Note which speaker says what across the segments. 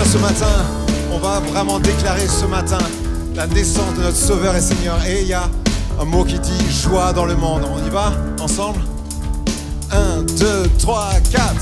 Speaker 1: ce matin, on va vraiment déclarer ce matin la naissance de notre Sauveur et Seigneur. Et il y a un mot qui dit joie dans le monde. On y va ensemble? 1, 2, 3, 4.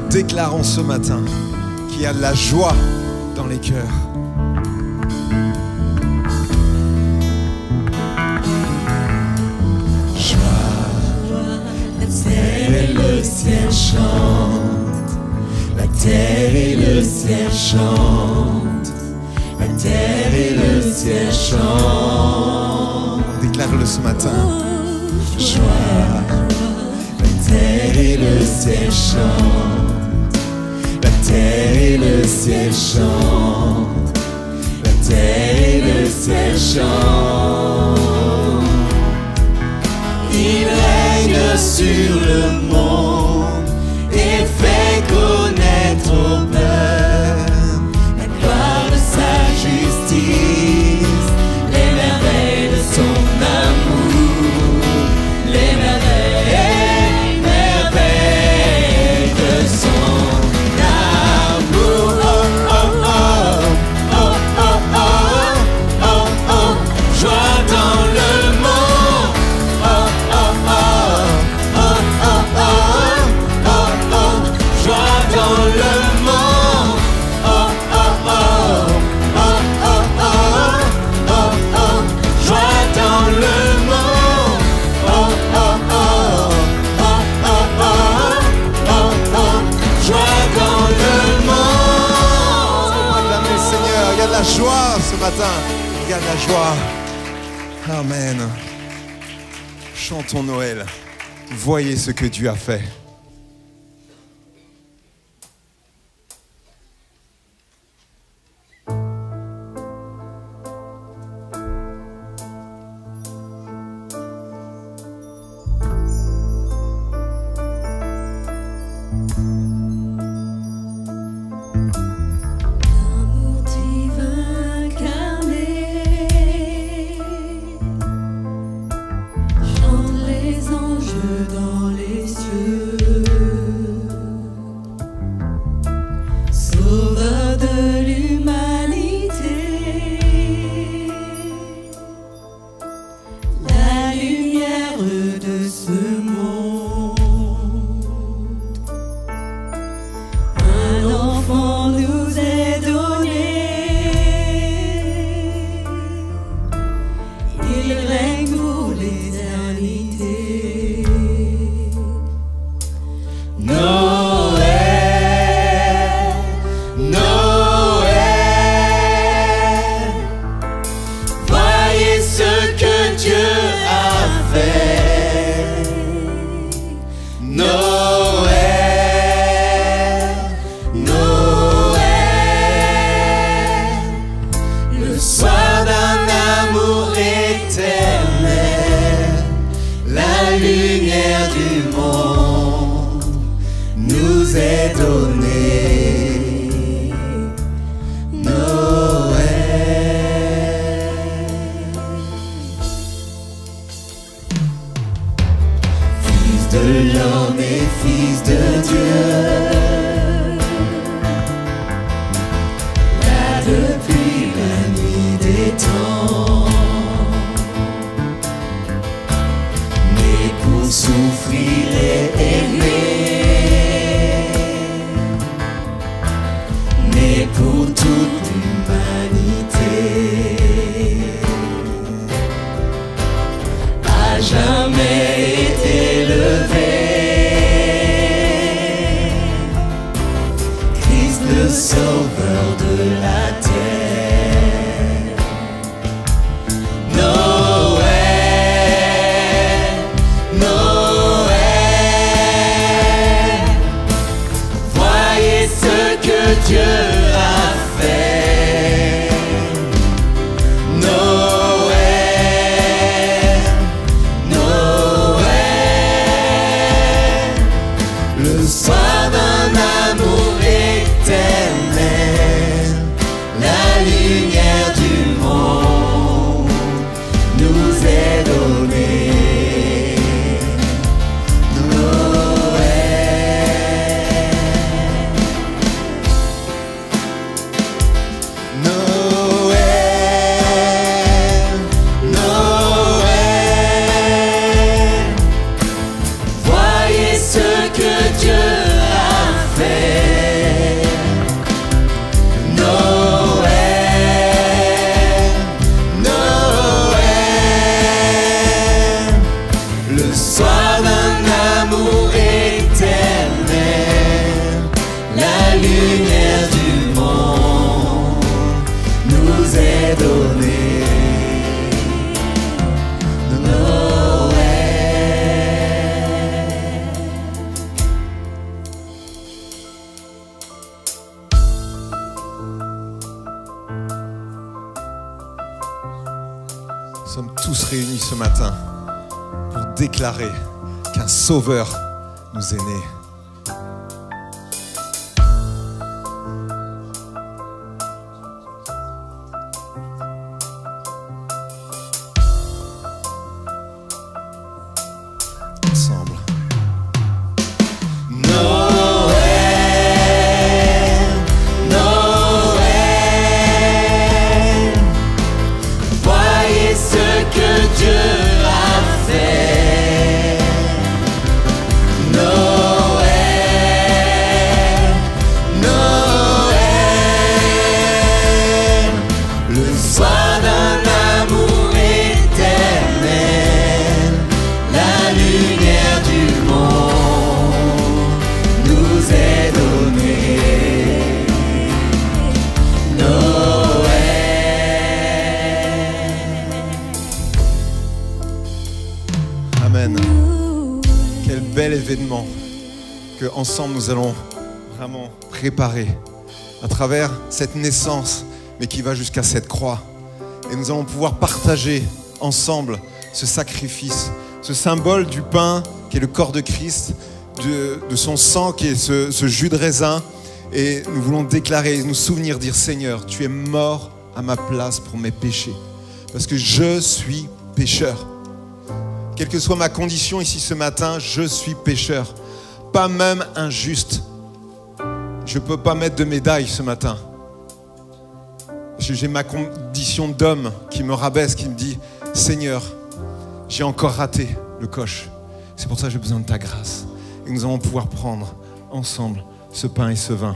Speaker 1: Déclarons ce matin qu'il y a de la joie dans les cœurs.
Speaker 2: La terre et le ciel chantent. La terre et le ciel chantent. La terre et le ciel chantent.
Speaker 1: Déclare-le ce matin.
Speaker 2: Joie. La terre et le ciel chantent. La terre et le ciel chantent. La terre et le ciel chantent. Il règne sur le monde et fait connaître au peuple la gloire de sa justice, les merveilles de son amour, les merveilles, merveilles de son amour. Oh, oh, oh, oh, oh, oh, oh, oh, oh. Joie dans le monde. Oh, oh, oh, oh, oh, oh.
Speaker 1: ce matin. Regarde la joie. Amen. Chantons Noël. Voyez ce que Dieu a fait. Nous sommes tous réunis ce matin pour déclarer qu'un Sauveur nous est né. Ensemble.
Speaker 2: Dieu a fait. Noël,
Speaker 1: l'événement que ensemble nous allons vraiment préparer à travers cette naissance, mais qui va jusqu'à cette croix. Et nous allons pouvoir partager ensemble ce sacrifice, ce symbole du pain qui est le corps de Christ, de son sang qui est ce jus de raisin. Et nous voulons déclarer, nous souvenir, dire Seigneur, tu es mort à ma place pour mes péchés. Parce que je suis pécheur. Quelle que soit ma condition ici ce matin, je suis pécheur. Pas même injuste. Je ne peux pas mettre de médaille ce matin. J'ai ma condition d'homme qui me rabaisse, qui me dit Seigneur, j'ai encore raté le coche. C'est pour ça que j'ai besoin de ta grâce. Et nous allons pouvoir prendre ensemble ce pain et ce vin.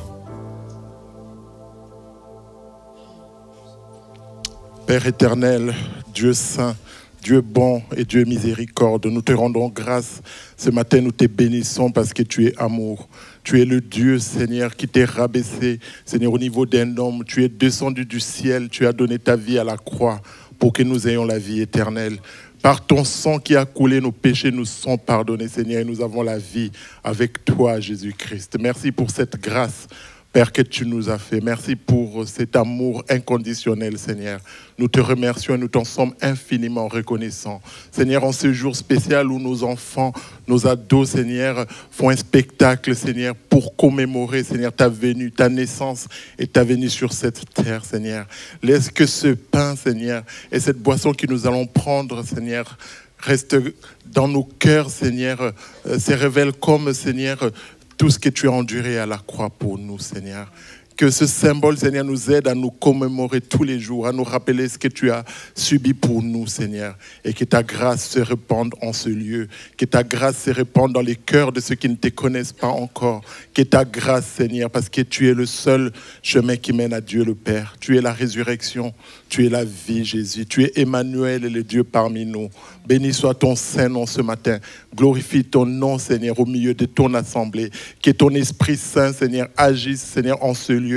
Speaker 3: Père éternel, Dieu saint, Dieu bon et Dieu miséricorde, nous te rendons grâce. Ce matin, nous te bénissons parce que tu es amour. Tu es le Dieu, Seigneur, qui t'est rabaissé, Seigneur, au niveau d'un homme. Tu es descendu du ciel, tu as donné ta vie à la croix pour que nous ayons la vie éternelle. Par ton sang qui a coulé, nos péchés nous sont pardonnés, Seigneur, et nous avons la vie avec toi, Jésus-Christ. Merci pour cette grâce, Père, que tu nous as fait. Merci pour cet amour inconditionnel, Seigneur. Nous te remercions et nous t'en sommes infiniment reconnaissants. Seigneur, en ce jour spécial où nos enfants, nos ados, Seigneur, font un spectacle, Seigneur, pour commémorer, Seigneur, ta venue, ta naissance et ta venue sur cette terre, Seigneur. Laisse que ce pain, Seigneur, et cette boisson que nous allons prendre, Seigneur, reste dans nos cœurs, Seigneur, se révèle comme, Seigneur, tout ce que tu as enduré à la croix pour nous, Seigneur. Que ce symbole, Seigneur, nous aide à nous commémorer tous les jours, à nous rappeler ce que tu as subi pour nous, Seigneur. Et que ta grâce se répande en ce lieu. Que ta grâce se répande dans les cœurs de ceux qui ne te connaissent pas encore. Que ta grâce, Seigneur, parce que tu es le seul chemin qui mène à Dieu le Père. Tu es la résurrection, tu es la vie, Jésus. Tu es Emmanuel et le Dieu parmi nous. Béni soit ton Saint-Nom ce matin. Glorifie ton nom, Seigneur, au milieu de ton assemblée. Que ton Esprit Saint, Seigneur, agisse, Seigneur, en ce lieu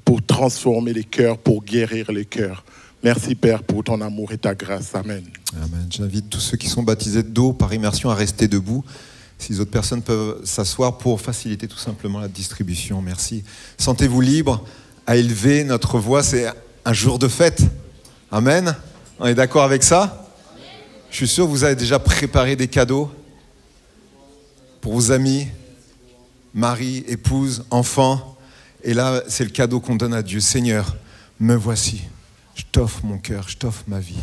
Speaker 3: pour transformer les cœurs, pour guérir les cœurs. Merci, Père, pour ton amour et ta grâce. Amen.
Speaker 1: Amen. J'invite tous ceux qui sont baptisés d'eau par immersion à rester debout. Si les autres personnes peuvent s'asseoir pour faciliter tout simplement la distribution. Merci. Sentez-vous libre à élever notre voix. C'est un jour de fête. Amen. On est d'accord avec ça ? Je suis sûr que vous avez déjà préparé des cadeaux pour vos amis, mari, épouse, enfants. Et là, c'est le cadeau qu'on donne à Dieu. Seigneur, me voici. Je t'offre mon cœur, je t'offre ma vie.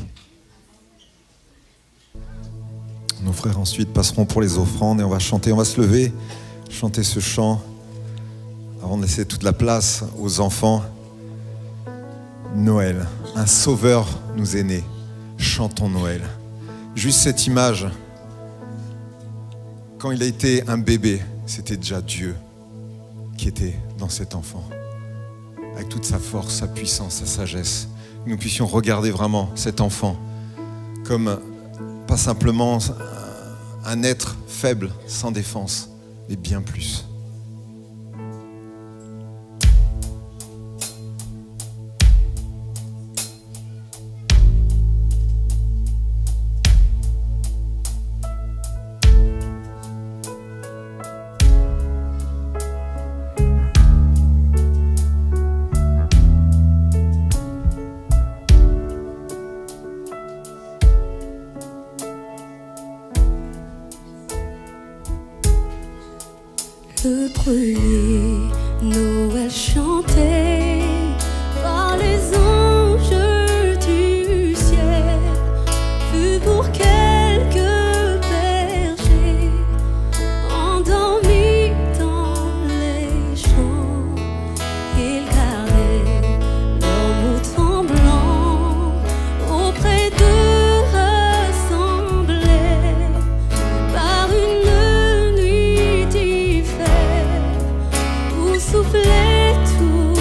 Speaker 1: Nos frères ensuite passeront pour les offrandes et on va chanter, on va se lever, chanter ce chant avant de laisser toute la place aux enfants. Noël, un sauveur nous est né. Chantons Noël. Juste cette image, quand il a été un bébé, c'était déjà Dieu qui était dans cet enfant. Avec toute sa force, sa puissance, sa sagesse. Que nous puissions regarder vraiment cet enfant comme pas simplement un être faible, sans défense, mais bien plus.
Speaker 2: Le premier Noël chanté par les anges du ciel fut pour quelques bergers endormis dans les champs. Ils gardaient leurs moutons blancs auprès d'eux rassemblés par une nuit d'hiver où soufflaient tous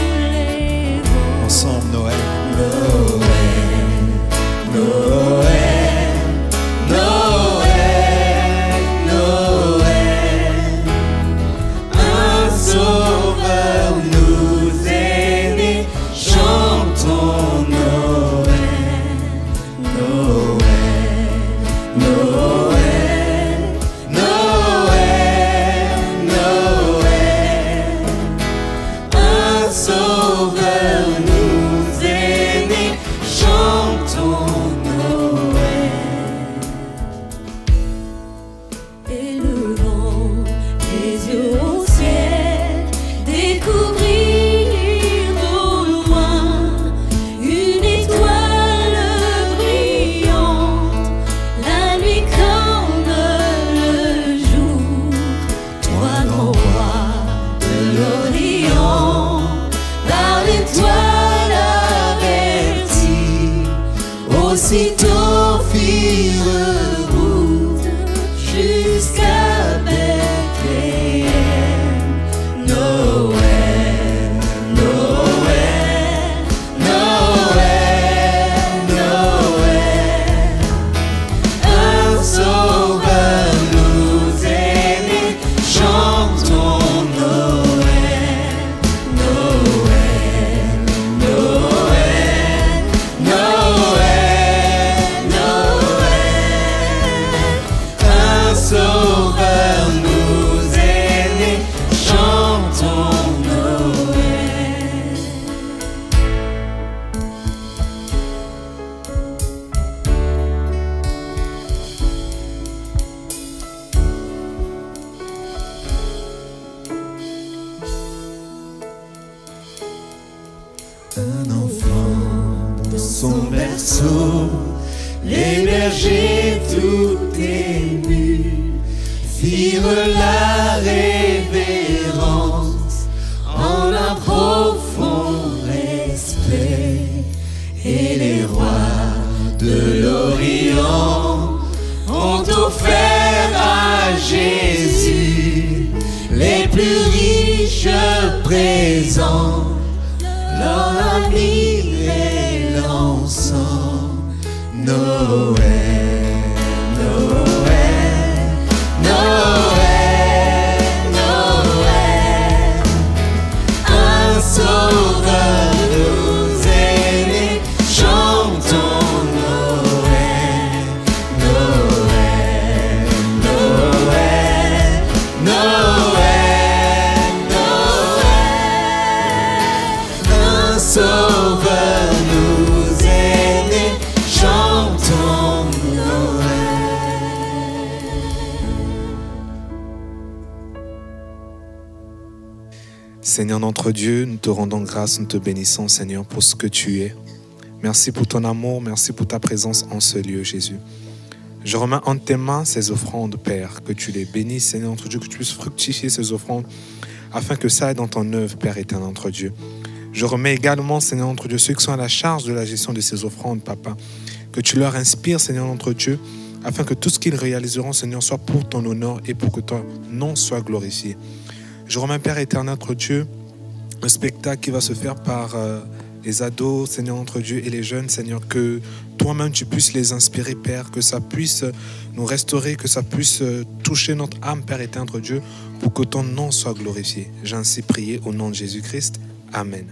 Speaker 2: Un enfant de son berceau, les bergers tout émus firent la révérence en un profond respect. Et les rois de l'Orient ont offert à Jésus les plus riches présents, l'or, la myrrhe et l'encens. Noël, Noël, Noël, Noël, un sauveur nous est né, chantons Noël, Noël, Noël, Noël, Noël, un sauveur nous est né, chantons Noël.
Speaker 4: Seigneur notre Dieu, nous te rendons grâce, nous te bénissons, Seigneur, pour ce que tu es. Merci pour ton amour, merci pour ta présence en ce lieu, Jésus. Je remets en tes mains ces offrandes, Père, que tu les bénisses, Seigneur notre Dieu, que tu puisses fructifier ces offrandes, afin que ça aille dans ton œuvre, Père éternel notre Dieu. Je remets également, Seigneur notre Dieu, ceux qui sont à la charge de la gestion de ces offrandes, Papa, que tu leur inspires, Seigneur notre Dieu, afin que tout ce qu'ils réaliseront, Seigneur, soit pour ton honneur et pour que ton nom soit glorifié. Je remets, Père éternel, notre Dieu, le spectacle qui va se faire par les ados, Seigneur, notre Dieu, et les jeunes, Seigneur, que toi-même tu puisses les inspirer, Père, que ça puisse nous restaurer, que ça puisse toucher notre âme, Père éternel, notre Dieu, pour que ton nom soit glorifié. J'ai ainsi prié au nom de Jésus-Christ. Amen.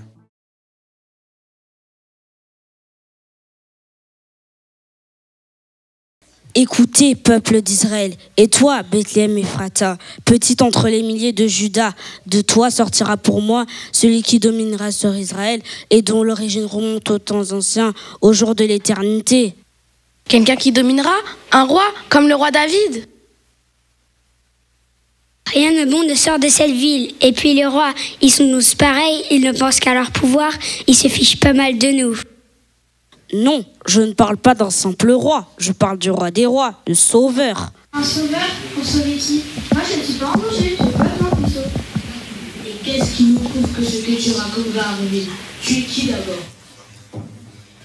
Speaker 5: Écoutez, peuple d'Israël, et toi, Bethléem Ephrata, petite entre les milliers de Juda, de toi sortira pour moi celui qui dominera sur Israël et dont l'origine remonte aux temps anciens, au jour de l'éternité.
Speaker 6: Quelqu'un qui dominera? Un roi, comme le roi David?
Speaker 7: Rien de bon ne sort de cette ville. Et puis les rois, ils sont tous pareils, ils ne pensent qu'à leur pouvoir, ils se fichent pas mal de nous.
Speaker 5: Non, je ne parle pas d'un simple roi, je parle du roi des rois, le sauveur.
Speaker 8: Un sauveur pour sauver qui? Moi je ne suis pas en danger, je n'ai pas besoin qu'on sauve. Et qu'est-ce qui nous prouve que ce que tu racontes va arriver? Tu es qui d'abord?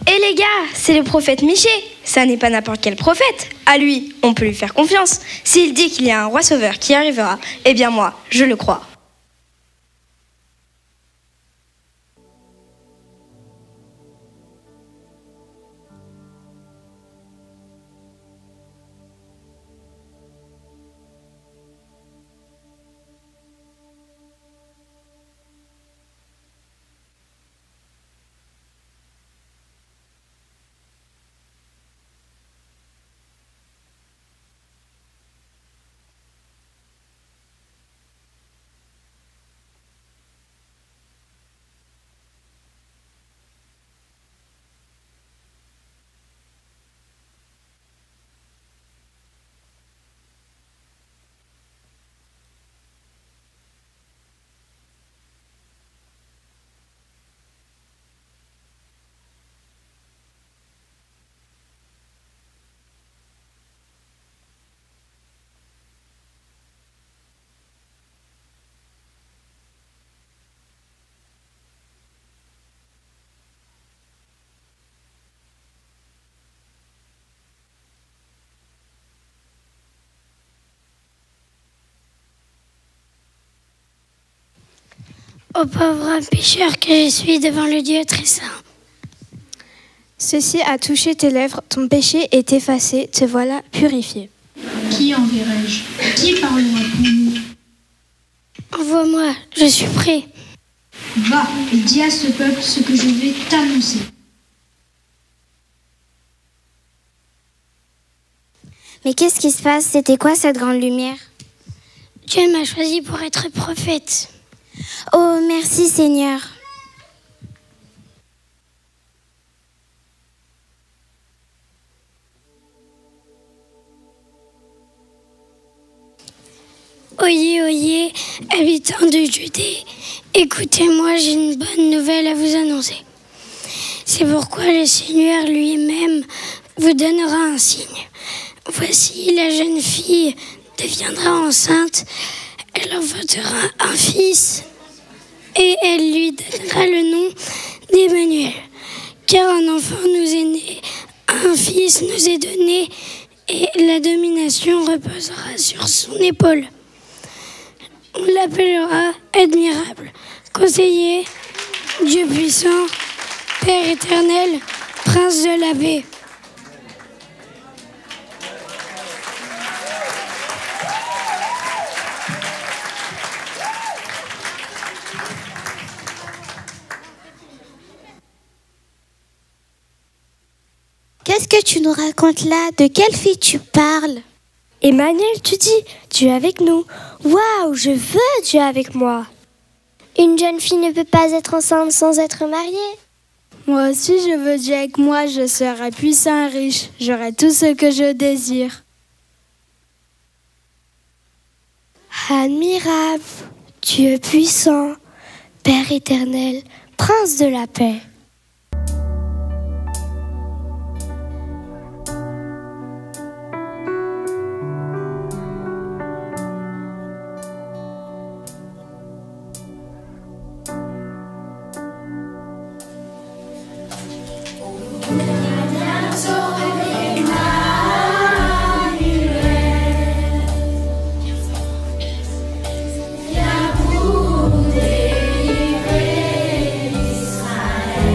Speaker 6: Eh les gars, c'est le prophète Michée. Ça n'est pas n'importe quel prophète. À lui, on peut lui faire confiance. S'il dit qu'il y a un roi sauveur qui arrivera, eh bien moi, je le crois.
Speaker 7: Ô pauvre homme pécheur que je suis devant le Dieu très saint.
Speaker 9: Ceci a touché tes lèvres, ton péché est effacé, te voilà purifié.
Speaker 8: Qui enverrai-je? Qui parlera pour nous?
Speaker 7: Envoie-moi, je suis prêt.
Speaker 8: Va et dis à ce peuple ce que je vais t'annoncer.
Speaker 9: Mais qu'est-ce qui se passe? C'était quoi cette grande lumière?
Speaker 7: Dieu m'a choisi pour être prophète.
Speaker 9: Oh, merci Seigneur.
Speaker 7: Oyez, oyez, habitants de Judée, écoutez-moi, j'ai une bonne nouvelle à vous annoncer. C'est pourquoi le Seigneur lui-même vous donnera un signe. Voici, la jeune fille deviendra enceinte, elle enfantera un fils et elle lui donnera le nom d'Emmanuel. Car un enfant nous est né, un fils nous est donné et la domination reposera sur son épaule. On l'appellera admirable, conseiller, Dieu puissant, Père éternel, Prince de la paix.
Speaker 9: Qu'est-ce que tu nous racontes là? De quelle fille tu parles?
Speaker 10: Emmanuel, tu dis, Dieu avec nous. Waouh, je veux Dieu avec moi.
Speaker 9: Une jeune fille ne peut pas être enceinte sans être mariée.
Speaker 11: Moi aussi, je veux Dieu avec moi. Je serai puissant et riche. J'aurai tout ce que je désire.
Speaker 10: Admirable, Dieu puissant, Père éternel, Prince de la paix.
Speaker 2: Israël.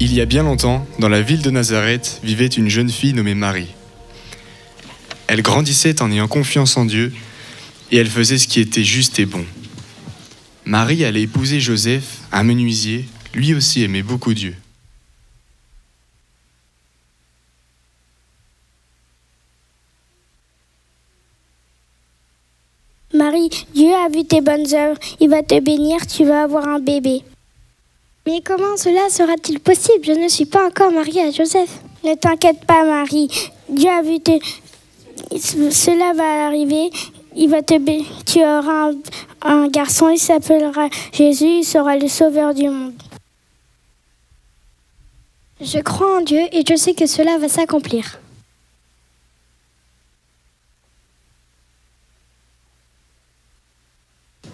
Speaker 12: Il y a bien longtemps, dans la ville de Nazareth, vivait une jeune fille nommée Marie. Elle grandissait en ayant confiance en Dieu et elle faisait ce qui était juste et bon. Marie allait épouser Joseph, un menuisier, lui aussi aimait beaucoup Dieu.
Speaker 7: Marie, Dieu a vu tes bonnes œuvres, il va te bénir, tu vas avoir un bébé.
Speaker 10: Mais comment cela sera-t-il possible? Je ne suis pas encore mariée à Joseph.
Speaker 7: Ne t'inquiète pas, Marie, Dieu a vu cela va arriver, tu auras un garçon, il s'appellera Jésus, il sera le sauveur du monde.
Speaker 10: Je crois en Dieu et je sais que cela va s'accomplir.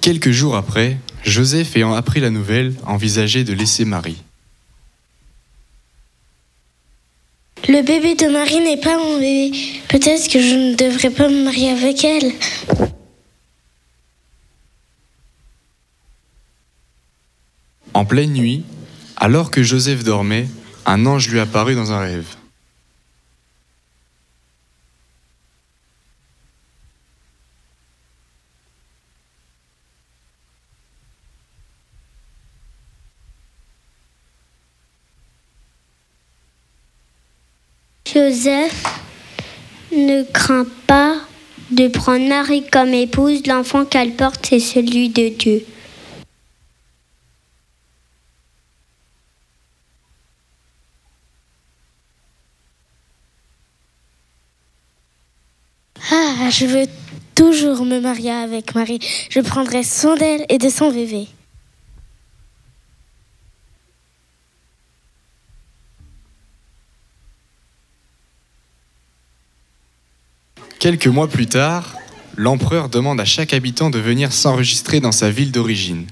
Speaker 12: Quelques jours après, Joseph, ayant appris la nouvelle, envisageait de laisser Marie.
Speaker 5: Le bébé de Marie n'est pas mon bébé. Peut-être que je ne devrais pas me marier avec elle.
Speaker 12: En pleine nuit, alors que Joseph dormait, un ange lui apparut dans un rêve.
Speaker 13: Joseph, ne crains pas de prendre Marie comme épouse, l'enfant qu'elle porte, c'est celui de Dieu.
Speaker 5: Ah, je veux toujours me marier avec Marie. Je prendrai soin d'elle et de son bébé.
Speaker 12: Quelques mois plus tard, l'empereur demande à chaque habitant de venir s'enregistrer dans sa ville d'origine.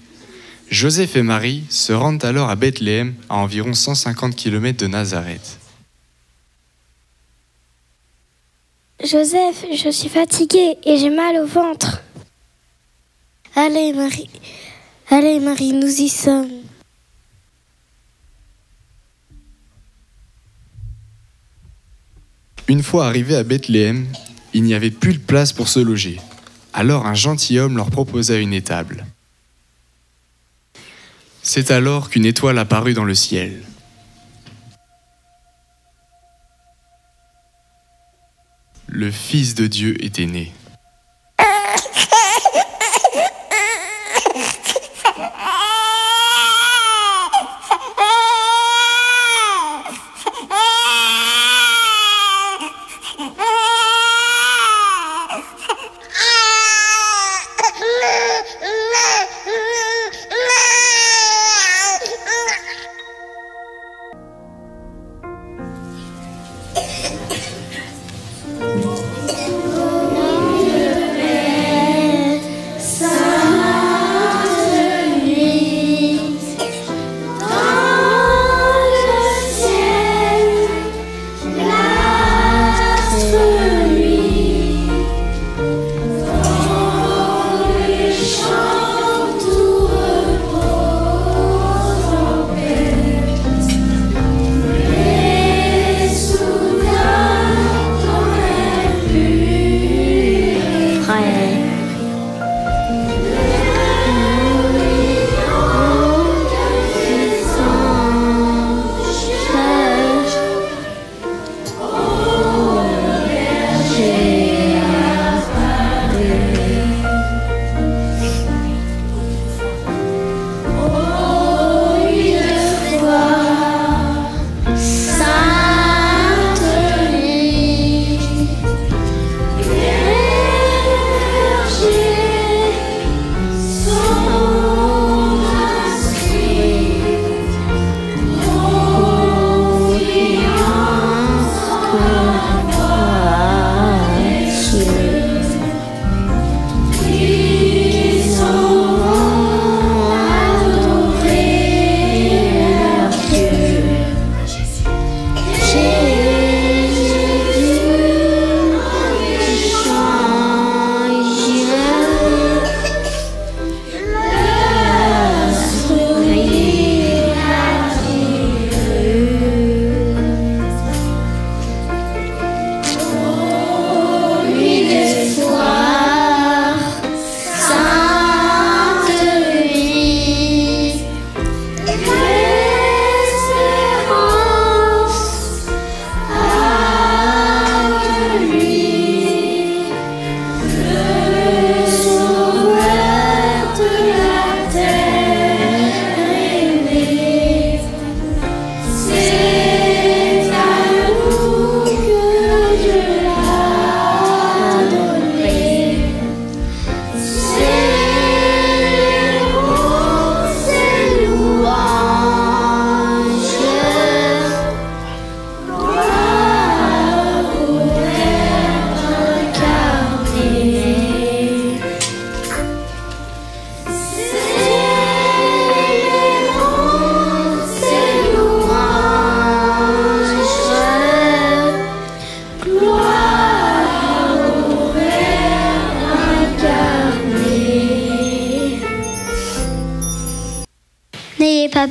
Speaker 12: Joseph et Marie se rendent alors à Bethléem, à environ 150 km de Nazareth.
Speaker 10: Joseph, je suis fatiguée et j'ai mal au ventre.
Speaker 5: Allez Marie, nous y sommes.
Speaker 12: Une fois arrivés à Bethléem, il n'y avait plus de place pour se loger. Alors un gentilhomme leur proposa une étable. C'est alors qu'une étoile apparut dans le ciel. Le Fils de Dieu était né.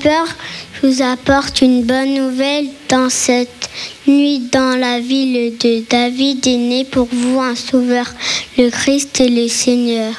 Speaker 13: peur, je vous apporte une bonne nouvelle. Dans cette nuit, dans la ville de David, est né pour vous un sauveur, le Christ et le Seigneur.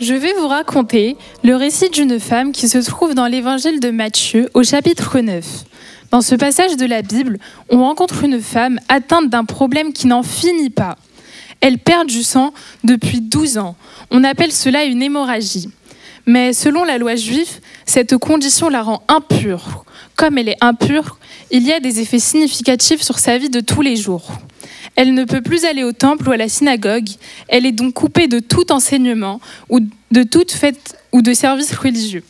Speaker 14: Je vais vous raconter le récit d'une femme qui se trouve dans l'évangile de Matthieu au chapitre 9. Dans ce passage de la Bible, on rencontre une femme atteinte d'un problème qui n'en finit pas. Elle perd du sang depuis 12 ans. On appelle cela une hémorragie. Mais selon la loi juive, cette condition la rend impure. Comme elle est impure, il y a des effets significatifs sur sa vie de tous les jours. Elle ne peut plus aller au temple ou à la synagogue. Elle est donc coupée de tout enseignement ou de toute fête ou de service religieux.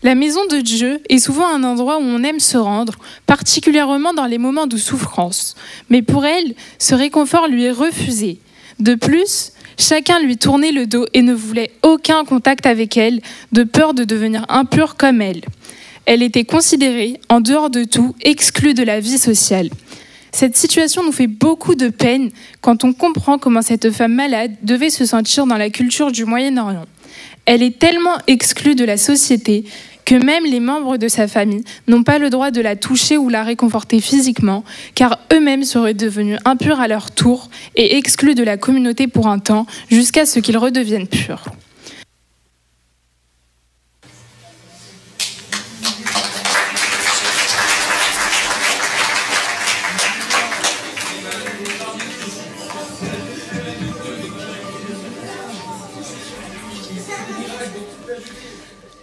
Speaker 14: La maison de Dieu est souvent un endroit où on aime se rendre, particulièrement dans les moments de souffrance. Mais pour elle, ce réconfort lui est refusé. De plus, chacun lui tournait le dos et ne voulait aucun contact avec elle, de peur de devenir impure comme elle. Elle était considérée, en dehors de tout, exclue de la vie sociale. Cette situation nous fait beaucoup de peine quand on comprend comment cette femme malade devait se sentir dans la culture du Moyen-Orient. Elle est tellement exclue de la société que même les membres de sa famille n'ont pas le droit de la toucher ou la réconforter physiquement, car eux-mêmes seraient devenus impurs à leur tour et exclus de la communauté pour un temps, jusqu'à ce qu'ils redeviennent purs.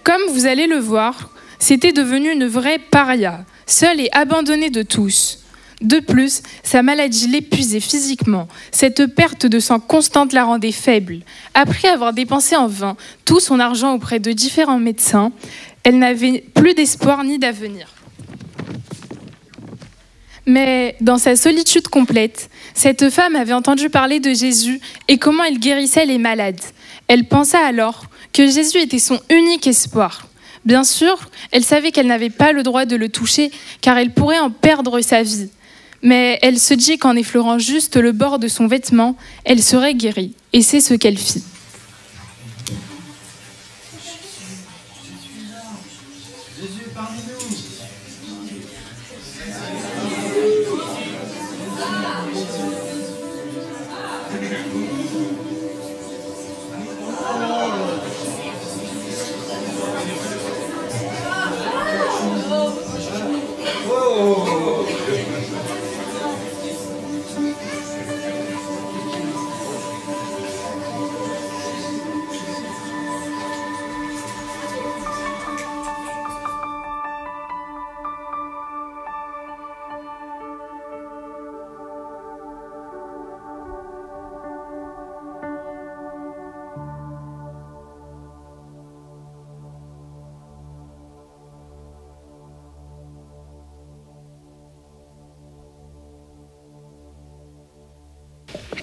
Speaker 14: Comme vous allez le voir, c'était devenu une vraie paria. seul et abandonné de tous. De plus, sa maladie l'épuisait physiquement. Cette perte de sang constante la rendait faible. Après avoir dépensé en vain tout son argent auprès de différents médecins, elle n'avait plus d'espoir ni d'avenir. Mais dans sa solitude complète, cette femme avait entendu parler de Jésus et comment il guérissait les malades. Elle pensa alors que Jésus était son unique espoir. Bien sûr, elle savait qu'elle n'avait pas le droit de le toucher car elle pourrait en perdre sa vie. Mais elle se dit qu'en effleurant juste le bord de son vêtement, elle serait guérie. Et c'est ce qu'elle fit.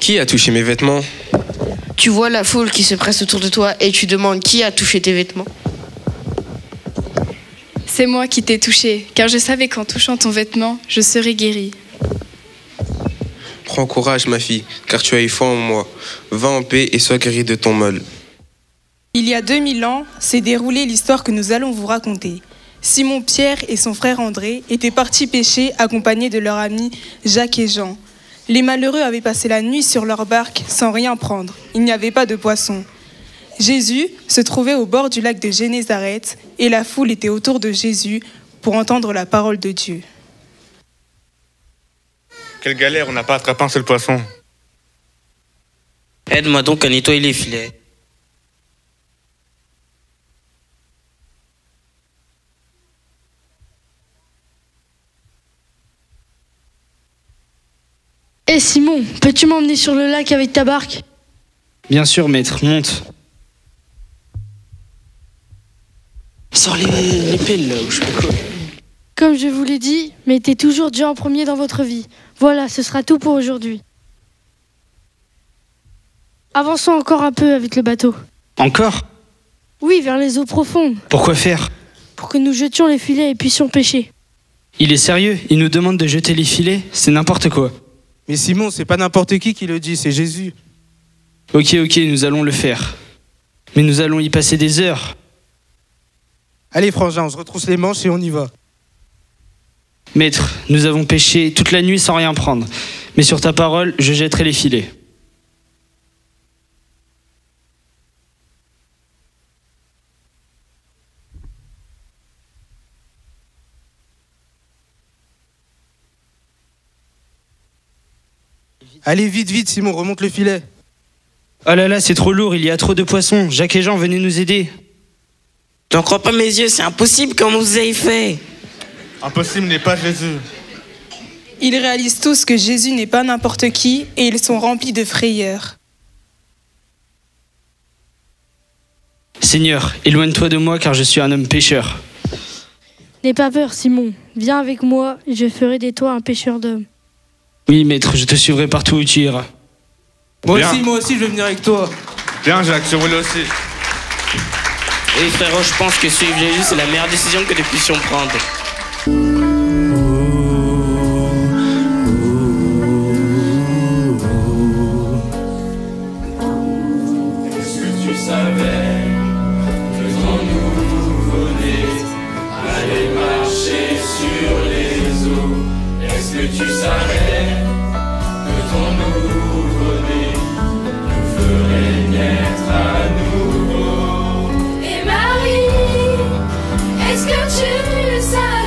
Speaker 15: Qui a touché mes vêtements?
Speaker 16: Tu vois la foule qui se presse autour de toi et tu demandes qui a touché tes vêtements.
Speaker 17: C'est moi qui t'ai touché, car je savais qu'en touchant ton vêtement, je serais guérie.
Speaker 15: Prends courage, ma fille, car tu as eu foi en moi. Va en paix et sois guérie de ton mal.
Speaker 18: Il y a 2000 ans, s'est déroulée l'histoire que nous allons vous raconter. Simon-Pierre et son frère André étaient partis pêcher accompagnés de leurs amis Jacques et Jean. Les malheureux avaient passé la nuit sur leur barque sans rien prendre. Il n'y avait pas de poisson. Jésus se trouvait au bord du lac de Génézareth et la foule était autour de Jésus pour entendre la parole de Dieu.
Speaker 12: Quelle galère, on n'a pas attrapé un seul poisson.
Speaker 16: Aide-moi donc à nettoyer les filets.
Speaker 19: Hé Simon, peux-tu m'emmener sur le lac avec ta barque?
Speaker 20: Bien sûr, maître, monte.
Speaker 16: Sors les pelles là où je peux quoi.
Speaker 19: Comme je vous l'ai dit, mettez toujours Dieu en premier dans votre vie. Voilà, ce sera tout pour aujourd'hui. Avançons encore un peu avec le bateau.
Speaker 20: Encore?
Speaker 19: Oui, vers les eaux profondes.
Speaker 20: Pourquoi faire?
Speaker 19: Pour que nous jetions les filets et puissions pêcher.
Speaker 20: Il est sérieux? Il nous demande de jeter les filets? C'est n'importe quoi.
Speaker 21: Mais Simon, c'est pas n'importe qui le dit, c'est Jésus.
Speaker 20: Ok, nous allons le faire. Mais nous allons y passer des heures.
Speaker 21: Allez, frangin, on se retrousse les manches et on y va.
Speaker 20: Maître, nous avons pêché toute la nuit sans rien prendre. Mais sur ta parole, je jetterai les filets.
Speaker 21: Allez, vite, Simon, remonte le filet.
Speaker 20: Oh là là, c'est trop lourd, il y a trop de poissons. Jacques et Jean, venez nous aider.
Speaker 16: J'en crois pas mes yeux, c'est impossible comme vous avez fait.
Speaker 12: Impossible n'est pas Jésus.
Speaker 18: Ils réalisent tous que Jésus n'est pas n'importe qui et ils sont remplis de frayeur.
Speaker 20: Seigneur, éloigne-toi de moi car je suis un homme pécheur.
Speaker 19: N'aie pas peur, Simon. Viens avec moi et je ferai de toi un pêcheur d'hommes.
Speaker 20: Oui, maître, je te suivrai partout où tu iras.
Speaker 21: Moi aussi, je vais venir avec toi.
Speaker 12: Viens, Jacques, je roule aussi.
Speaker 16: Et frérot, je pense que suivre Jésus, c'est la meilleure décision que nous puissions prendre.
Speaker 2: Est-ce que tu savais que ton nouveau-né allait marcher sur les eaux? Est-ce que tu savais que ton nouveau-né nous ferait naître à nouveau?
Speaker 8: Et Marie, est-ce que tu savais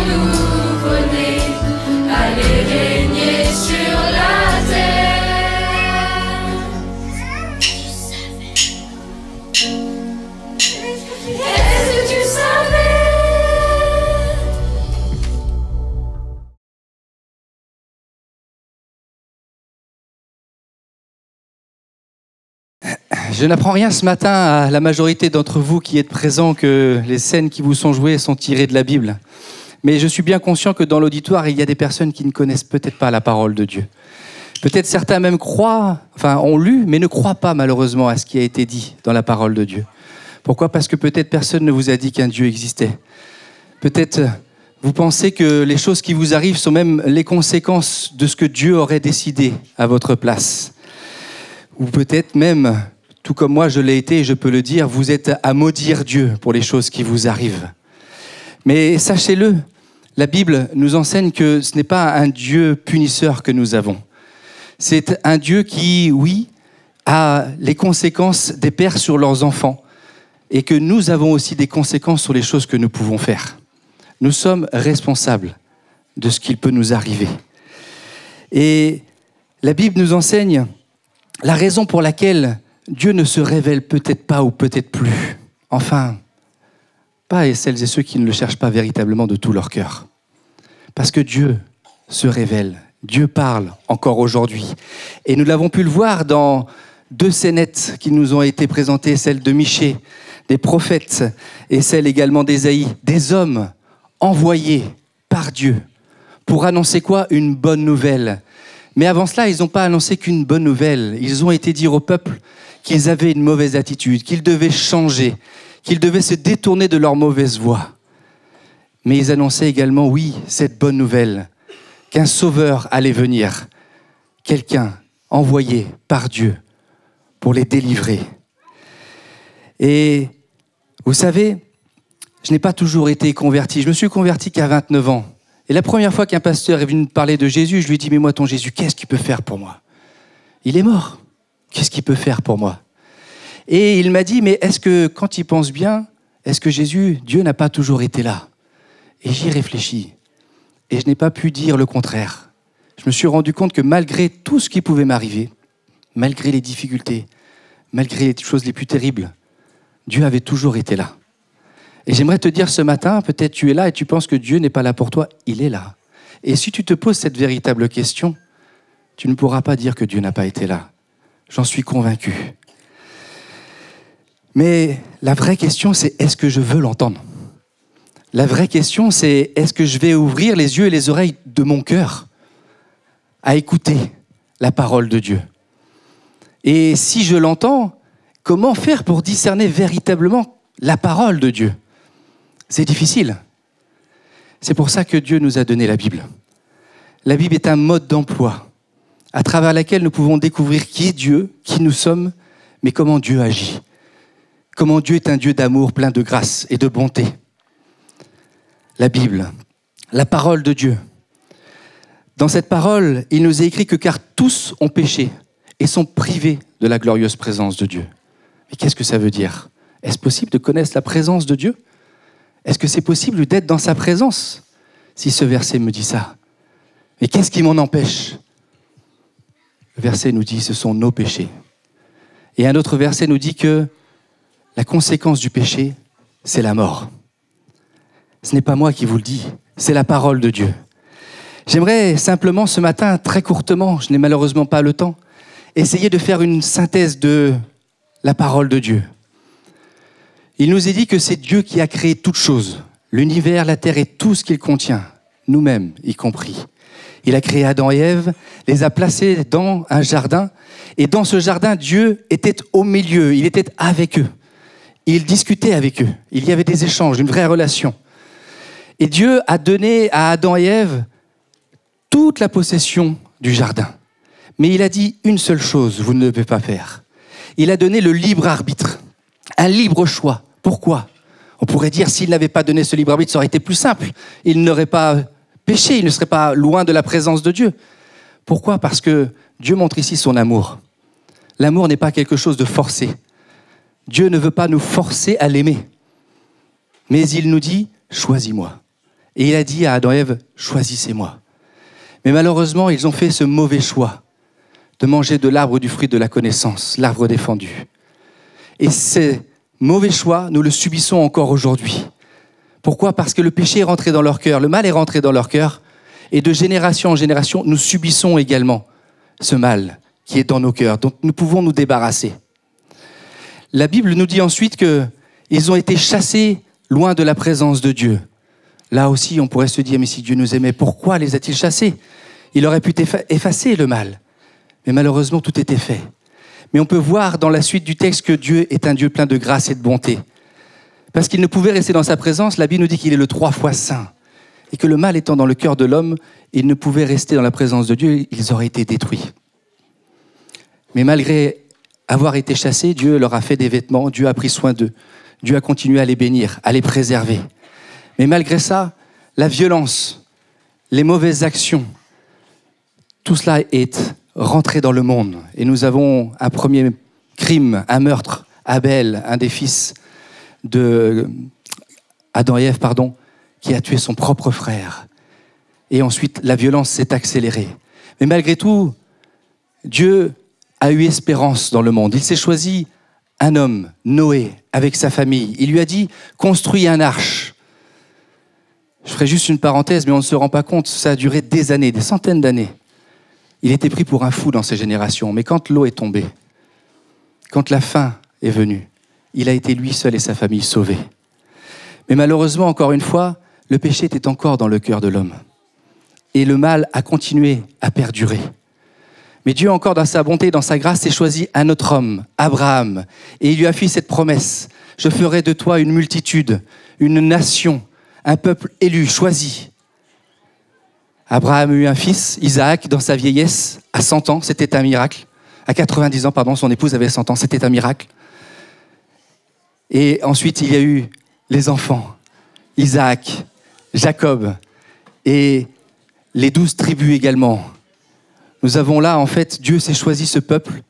Speaker 2: nouveau-né, allez régner sur la terre. Est-ce que tu savais?
Speaker 3: Je n'apprends rien ce matin à la majorité d'entre vous qui êtes présents que les scènes qui vous sont jouées sont tirées de la Bible. Mais je suis bien conscient que dans l'auditoire, il y a des personnes qui ne connaissent peut-être pas la parole de Dieu. Peut-être certains même ont lu, mais ne croient pas malheureusement à ce qui a été dit dans la parole de Dieu. Pourquoi ? Parce que peut-être personne ne vous a dit qu'un Dieu existait. Peut-être vous pensez que les choses qui vous arrivent sont même les conséquences de ce que Dieu aurait décidé à votre place. Ou peut-être même, tout comme moi je l'ai été et je peux le dire, vous êtes à maudire Dieu pour les choses qui vous arrivent. Mais sachez-le, la Bible nous enseigne que ce n'est pas un Dieu punisseur que nous avons. C'est un Dieu qui, oui, a les conséquences des pères sur leurs enfants et que nous avons aussi des conséquences sur les choses que nous pouvons faire. Nous sommes responsables de ce qu'il peut nous arriver. Et la Bible nous enseigne la raison pour laquelle Dieu ne se révèle peut-être pas ou peut-être plus. Enfin, pas à celles et ceux qui ne le cherchent pas véritablement de tout leur cœur. Parce que Dieu se révèle, Dieu parle encore aujourd'hui. Et nous l'avons pu le voir dans 2 scénettes qui nous ont été présentées, celle de Michée, des prophètes, et celle également d'Ésaïe, des hommes envoyés par Dieu pour annoncer quoi ? Une bonne nouvelle. Mais avant cela, ils n'ont pas annoncé qu'une bonne nouvelle. Ils ont été dire au peuple qu'ils avaient une mauvaise attitude, qu'ils devaient changer, qu'ils devaient se détourner de leur mauvaise voie. Mais ils annonçaient également, oui, cette bonne nouvelle, qu'un sauveur allait venir, quelqu'un envoyé par Dieu pour les délivrer. Et vous savez, je n'ai pas toujours été converti. Je me suis converti qu'à 29 ans. Et la première fois qu'un pasteur est venu me parler de Jésus, je lui ai dit, mais moi, ton Jésus, qu'est-ce qu'il peut faire pour moi ? Il est mort. Qu'est-ce qu'il peut faire pour moi ? Et il m'a dit, mais est-ce que, quand il pense bien, est-ce que Jésus, Dieu n'a pas toujours été là ? Et j'y réfléchis. Et je n'ai pas pu dire le contraire. Je me suis rendu compte que malgré tout ce qui pouvait m'arriver, malgré les difficultés, malgré les choses les plus terribles, Dieu avait toujours été là. Et j'aimerais te dire ce matin, peut-être tu es là et tu penses que Dieu n'est pas là pour toi, il est là. Et si tu te poses cette véritable question, tu ne pourras pas dire que Dieu n'a pas été là. J'en suis convaincu. Mais la vraie question, c'est est-ce que je veux l'entendre ? La vraie question, c'est est-ce que je vais ouvrir les yeux et les oreilles de mon cœur à écouter la parole de Dieu ? Et si je l'entends, comment faire pour discerner véritablement la parole de Dieu ? C'est difficile. C'est pour ça que Dieu nous a donné la Bible. La Bible est un mode d'emploi à travers lequel nous pouvons découvrir qui est Dieu, qui nous sommes, mais comment Dieu agit. Comment Dieu est un Dieu d'amour, plein de grâce et de bonté. La Bible, la parole de Dieu. Dans cette parole, il nous est écrit que car tous ont péché et sont privés de la glorieuse présence de Dieu. Mais qu'est-ce que ça veut dire ? Est-ce possible de connaître la présence de Dieu ? Est-ce que c'est possible d'être dans sa présence ? Si ce verset me dit ça. Mais qu'est-ce qui m'en empêche ? Le verset nous dit, ce sont nos péchés. Et un autre verset nous dit que la conséquence du péché, c'est la mort. Ce n'est pas moi qui vous le dis, c'est la parole de Dieu. J'aimerais simplement ce matin, très courtement, je n'ai malheureusement pas le temps, essayer de faire une synthèse de la parole de Dieu. Il nous est dit que c'est Dieu qui a créé toutes choses, l'univers, la terre et tout ce qu'il contient, nous-mêmes y compris. Il a créé Adam et Ève, les a placés dans un jardin, et dans ce jardin, Dieu était au milieu, il était avec eux. Il discutait avec eux, il y avait des échanges, une vraie relation. Et Dieu a donné à Adam et Ève toute la possession du jardin. Mais il a dit une seule chose, vous ne devez pas faire. Il a donné le libre arbitre, un libre choix. Pourquoi ? On pourrait dire, s'il n'avait pas donné ce libre arbitre, ça aurait été plus simple. Il n'aurait pas péché, il ne serait pas loin de la présence de Dieu. Pourquoi ? Parce que Dieu montre ici son amour. L'amour n'est pas quelque chose de forcé. Dieu ne veut pas nous forcer à l'aimer. Mais il nous dit, choisis-moi. Et il a dit à Adam et Ève, choisissez-moi. Mais malheureusement, ils ont fait ce mauvais choix de manger de l'arbre du fruit de la connaissance, l'arbre défendu. Et ce mauvais choix, nous le subissons encore aujourd'hui. Pourquoi ? Parce que le péché est rentré dans leur cœur, le mal est rentré dans leur cœur, et de génération en génération, nous subissons également ce mal qui est dans nos cœurs, dont nous pouvons nous débarrasser. La Bible nous dit ensuite qu'ils ont été chassés loin de la présence de Dieu. Là aussi, on pourrait se dire, mais si Dieu nous aimait, pourquoi les a-t-il chassés ? Il aurait pu effacer le mal. Mais malheureusement, tout était fait. Mais on peut voir dans la suite du texte que Dieu est un Dieu plein de grâce et de bonté. Parce qu'il ne pouvait rester dans sa présence, la Bible nous dit qu'il est le 3 fois saint. Et que le mal étant dans le cœur de l'homme, il ne pouvait rester dans la présence de Dieu, ils auraient été détruits. Mais malgré avoir été chassés, Dieu leur a fait des vêtements, Dieu a pris soin d'eux. Dieu a continué à les bénir, à les préserver. Mais malgré ça, la violence, les mauvaises actions, tout cela est rentré dans le monde. Et nous avons un premier crime, un meurtre, Abel, un des fils de Adam et Ève, qui a tué son propre frère. Et ensuite, la violence s'est accélérée. Mais malgré tout, Dieu a eu espérance dans le monde. Il s'est choisi un homme, Noé, avec sa famille. Il lui a dit, construis un arche. Je ferai juste une parenthèse, mais on ne se rend pas compte, ça a duré des années, des centaines d'années. Il était pris pour un fou dans ces générations, mais quand l'eau est tombée, quand la faim est venue, il a été lui seul et sa famille sauvés. Mais malheureusement, encore une fois, le péché était encore dans le cœur de l'homme. Et le mal a continué à perdurer. Mais Dieu, encore dans sa bonté et dans sa grâce, s'est choisi un autre homme, Abraham. Et il lui a fait cette promesse. Je ferai de toi une multitude, une nation, un peuple élu, choisi. Abraham a eu un fils, Isaac, dans sa vieillesse, à 100 ans, c'était un miracle. À 90 ans, son épouse avait 100 ans, c'était un miracle. Et ensuite, il y a eu les enfants, Isaac, Jacob et les 12 tribus également. Nous avons là, en fait, Dieu s'est choisi ce peuple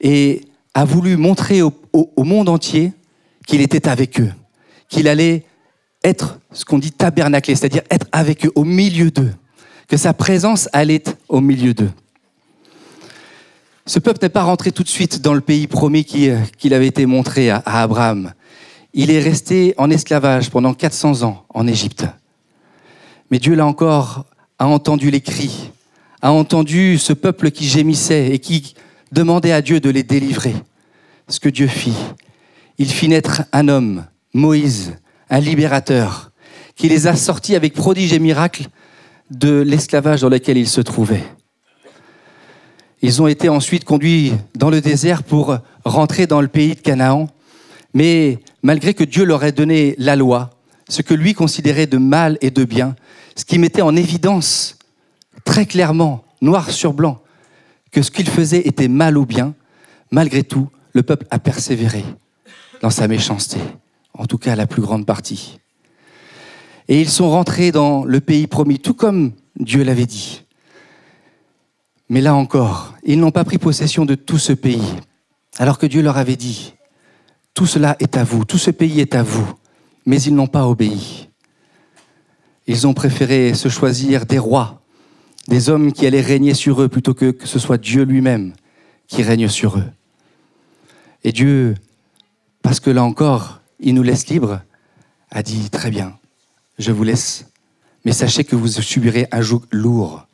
Speaker 3: et a voulu montrer au monde entier qu'il était avec eux, qu'il allait être ce qu'on dit tabernaclé, c'est-à-dire être avec eux, au milieu d'eux, que sa présence allait être au milieu d'eux. Ce peuple n'est pas rentré tout de suite dans le pays promis qu'il avait été montré à Abraham. Il est resté en esclavage pendant 400 ans en Égypte. Mais Dieu, là encore, a entendu les cris, a entendu ce peuple qui gémissait et qui demandait à Dieu de les délivrer. Ce que Dieu fit, il fit naître un homme, Moïse, un libérateur, qui les a sortis avec prodiges et miracles de l'esclavage dans lequel ils se trouvaient. Ils ont été ensuite conduits dans le désert pour rentrer dans le pays de Canaan, mais malgré que Dieu leur ait donné la loi, ce que lui considérait de mal et de bien, ce qui mettait en évidence très clairement, noir sur blanc, que ce qu'il faisait était mal ou bien, malgré tout, le peuple a persévéré dans sa méchanceté, en tout cas la plus grande partie. Et ils sont rentrés dans le pays promis, tout comme Dieu l'avait dit. Mais là encore, ils n'ont pas pris possession de tout ce pays, alors que Dieu leur avait dit, tout cela est à vous, tout ce pays est à vous, mais ils n'ont pas obéi. Ils ont préféré se choisir des rois, des hommes qui allaient régner sur eux, plutôt que ce soit Dieu lui-même qui règne sur eux. Et Dieu, parce que là encore, il nous laisse libres, a dit, très bien, je vous laisse, mais sachez que vous subirez un joug lourd,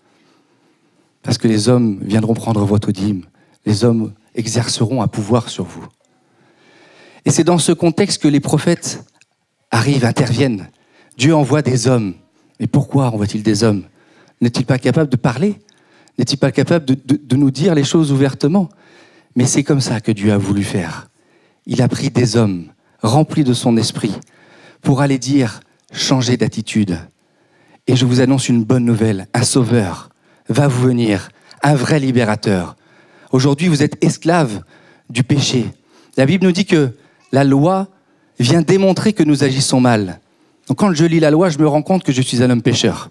Speaker 3: parce que les hommes viendront prendre votre dîme, les hommes exerceront un pouvoir sur vous. Et c'est dans ce contexte que les prophètes arrivent, interviennent. Dieu envoie des hommes. Mais pourquoi envoie-t-il des hommes ? N'est-il pas capable de parler ? N'est-il pas capable de nous dire les choses ouvertement ? Mais c'est comme ça que Dieu a voulu faire. Il a pris des hommes remplis de son esprit pour aller dire « changez d'attitude ». Et je vous annonce une bonne nouvelle, un sauveur va vous venir, un vrai libérateur. Aujourd'hui, vous êtes esclaves du péché. La Bible nous dit que la loi vient démontrer que nous agissons mal. Donc quand je lis la loi, je me rends compte que je suis un homme pécheur.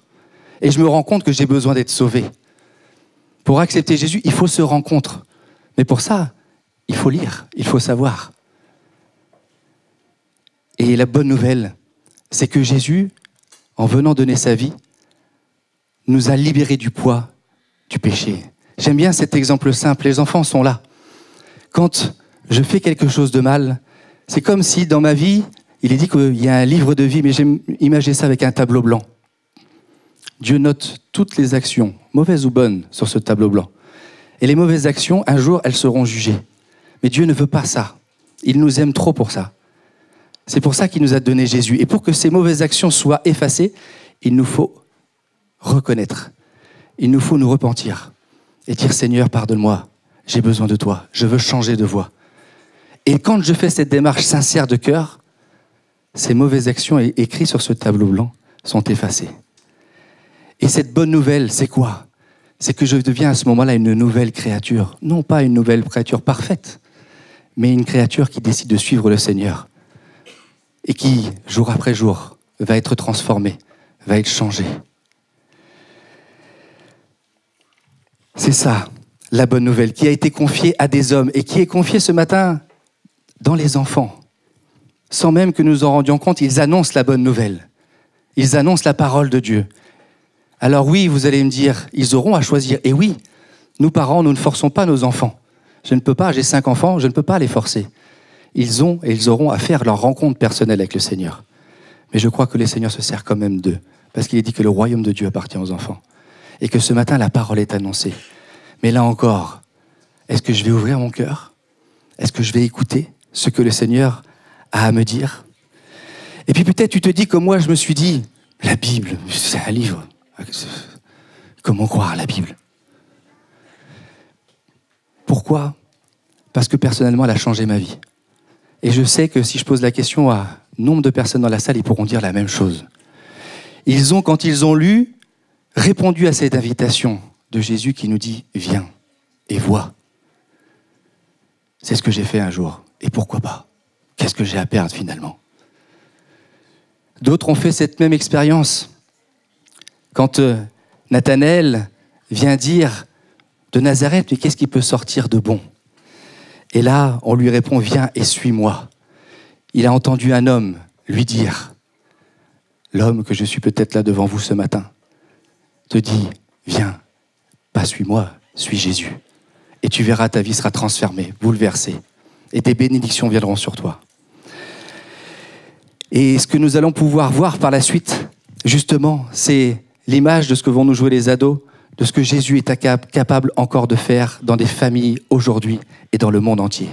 Speaker 3: Et je me rends compte que j'ai besoin d'être sauvé. Pour accepter Jésus, il faut se rencontrer. Mais pour ça, il faut lire, il faut savoir. Et la bonne nouvelle, c'est que Jésus, en venant donner sa vie, nous a libérés du poids du péché. J'aime bien cet exemple simple, les enfants sont là. Quand je fais quelque chose de mal, c'est comme si dans ma vie, il est dit qu'il y a un livre de vie, mais j'aime imaginer ça avec un tableau blanc. Dieu note toutes les actions, mauvaises ou bonnes, sur ce tableau blanc. Et les mauvaises actions, un jour, elles seront jugées. Mais Dieu ne veut pas ça. Il nous aime trop pour ça. C'est pour ça qu'il nous a donné Jésus. Et pour que ces mauvaises actions soient effacées, il nous faut reconnaître. Il nous faut nous repentir et dire « Seigneur, pardonne-moi, j'ai besoin de toi, je veux changer de voie. » Et quand je fais cette démarche sincère de cœur, ces mauvaises actions écrites sur ce tableau blanc sont effacées. Et cette bonne nouvelle, c'est quoi? C'est que je deviens à ce moment-là une nouvelle créature. Non pas une nouvelle créature parfaite, mais une créature qui décide de suivre le Seigneur et qui, jour après jour, va être transformée, va être changée. C'est ça, la bonne nouvelle, qui a été confiée à des hommes et qui est confiée ce matin dans les enfants. Sans même que nous en rendions compte, ils annoncent la bonne nouvelle. Ils annoncent la parole de Dieu. Alors oui, vous allez me dire, ils auront à choisir. Et oui, nous parents, nous ne forçons pas nos enfants. Je ne peux pas, j'ai 5 enfants, je ne peux pas les forcer. Ils ont et ils auront à faire leur rencontre personnelle avec le Seigneur. Mais je crois que le Seigneur se sert quand même d'eux, parce qu'il est dit que le royaume de Dieu appartient aux enfants. Et que ce matin, la parole est annoncée. Mais là encore, est-ce que je vais ouvrir mon cœur? Est-ce que je vais écouter ce que le Seigneur a à me dire? Et puis peut-être tu te dis comme moi, je me suis dit, la Bible, c'est un livre. Comment croire à la Bible? Pourquoi? Parce que personnellement, elle a changé ma vie. Et je sais que si je pose la question à nombre de personnes dans la salle, ils pourront dire la même chose. Ils ont, quand ils ont lu, répondu à cette invitation de Jésus qui nous dit « Viens et vois ». C'est ce que j'ai fait un jour. Et pourquoi pas? Qu'est-ce que j'ai à perdre finalement? D'autres ont fait cette même expérience. Quand Nathanaël vient dire de Nazareth, mais qu'est-ce qui peut sortir de bon? Et là, on lui répond, viens et suis-moi. Il a entendu un homme lui dire, l'homme que je suis peut-être là devant vous ce matin, te dit, viens, pas suis-moi, suis Jésus. Et tu verras, ta vie sera transformée, bouleversée. Et des bénédictions viendront sur toi. Et ce que nous allons pouvoir voir par la suite, justement, c'est l'image de ce que vont nous jouer les ados, de ce que Jésus est capable encore de faire dans des familles aujourd'hui et dans le monde entier.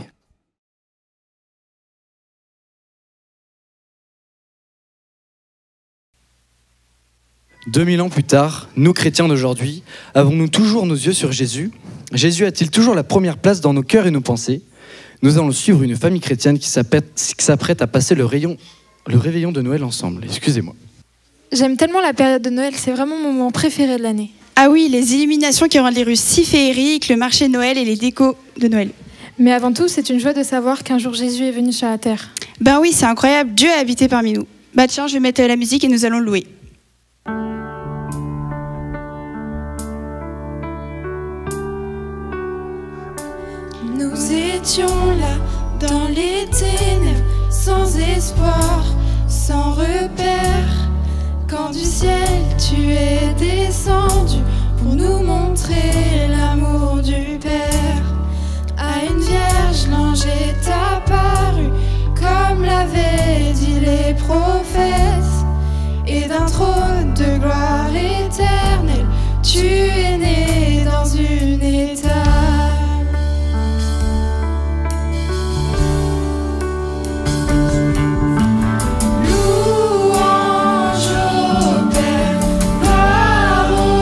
Speaker 3: «
Speaker 1: 2000 ans plus tard, nous chrétiens d'aujourd'hui, avons-nous toujours nos yeux sur Jésus? Jésus a-t-il toujours la première place dans nos cœurs et nos pensées? Nous allons suivre une famille chrétienne qui s'apprête à passer le réveillon de Noël ensemble. Excusez-moi.
Speaker 14: J'aime tellement la période de Noël, c'est vraiment mon moment préféré de l'année.
Speaker 22: Ah oui, les illuminations qui rendent les rues si féeriques, le marché de Noël et les décos de Noël.
Speaker 14: Mais avant tout, c'est une joie de savoir qu'un jour Jésus est venu sur la terre.
Speaker 22: Ben oui, c'est incroyable, Dieu a habité parmi nous. Bah tiens, je vais mettre la musique et nous allons le louer.
Speaker 2: Nous étions là, dans les ténèbres, sans espoir, sans repère. Quand du ciel tu es descendu pour nous montrer l'amour du Père. À une vierge l'ange est apparu, comme l'avaient dit les prophètes. Et d'un trône de gloire éternelle, tu es né dans une étable. Louange au Père, gloire au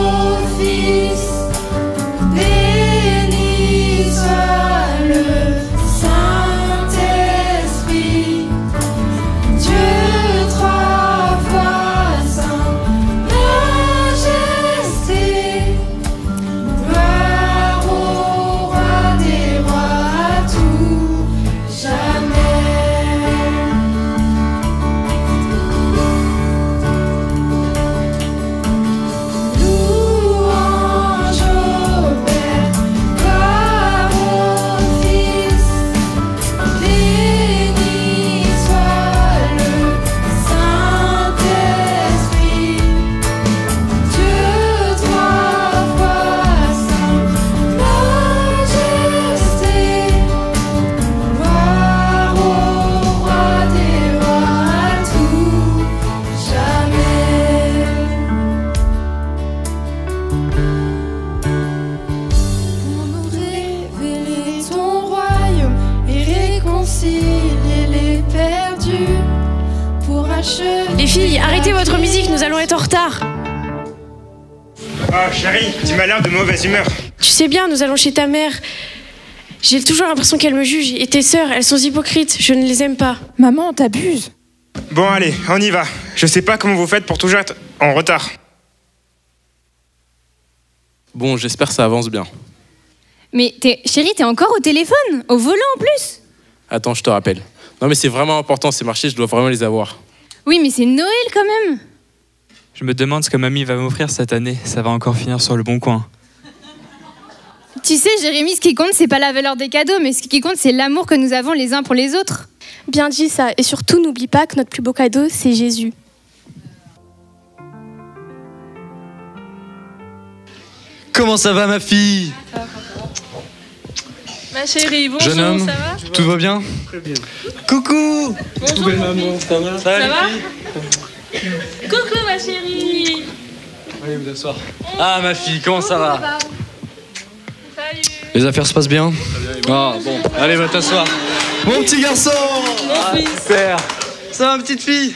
Speaker 4: nous allons être en retard.
Speaker 6: Oh chérie, tu m'as l'air de mauvaise humeur.
Speaker 4: Tu sais bien, nous allons chez ta mère. J'ai toujours l'impression qu'elle me juge. Et tes sœurs, elles sont hypocrites. Je ne les aime pas.
Speaker 14: Maman, t'abuses.
Speaker 6: Bon allez, on y va. Je sais pas comment vous faites pour toujours être en retard.
Speaker 23: Bon, j'espère que ça avance bien.
Speaker 24: Mais chérie, t'es encore au téléphone, au volant en plus.
Speaker 23: Attends, je te rappelle. Non mais c'est vraiment important, ces marchés, je dois vraiment les avoir.
Speaker 24: Oui, mais c'est Noël quand même.
Speaker 25: Je me demande ce que mamie va m'offrir cette année. Ça va encore finir sur le bon coin.
Speaker 24: Tu sais, Jérémy, ce qui compte, c'est pas la valeur des cadeaux, mais ce qui compte, c'est l'amour que nous avons les uns pour les autres.
Speaker 4: Bien dit ça. Et surtout, n'oublie pas que notre plus beau cadeau, c'est Jésus.
Speaker 1: Comment ça va, ma fille?
Speaker 26: Ma chérie, bonjour,
Speaker 1: Jeune homme,
Speaker 26: ça va?
Speaker 1: tout va bien?
Speaker 26: Très bien.
Speaker 1: Coucou.
Speaker 26: Bonjour.
Speaker 1: Belle maman, ça va?
Speaker 26: Ça va? Coucou, ma chérie.
Speaker 1: Allez vous asseoir. Ah, ma fille, comment ça va?
Speaker 26: Salut.
Speaker 1: Les affaires se passent bien? Ah, bon, allez, va t'asseoir. Mon petit garçon!
Speaker 26: Mon fils.
Speaker 1: Super. Ça va, petite fille?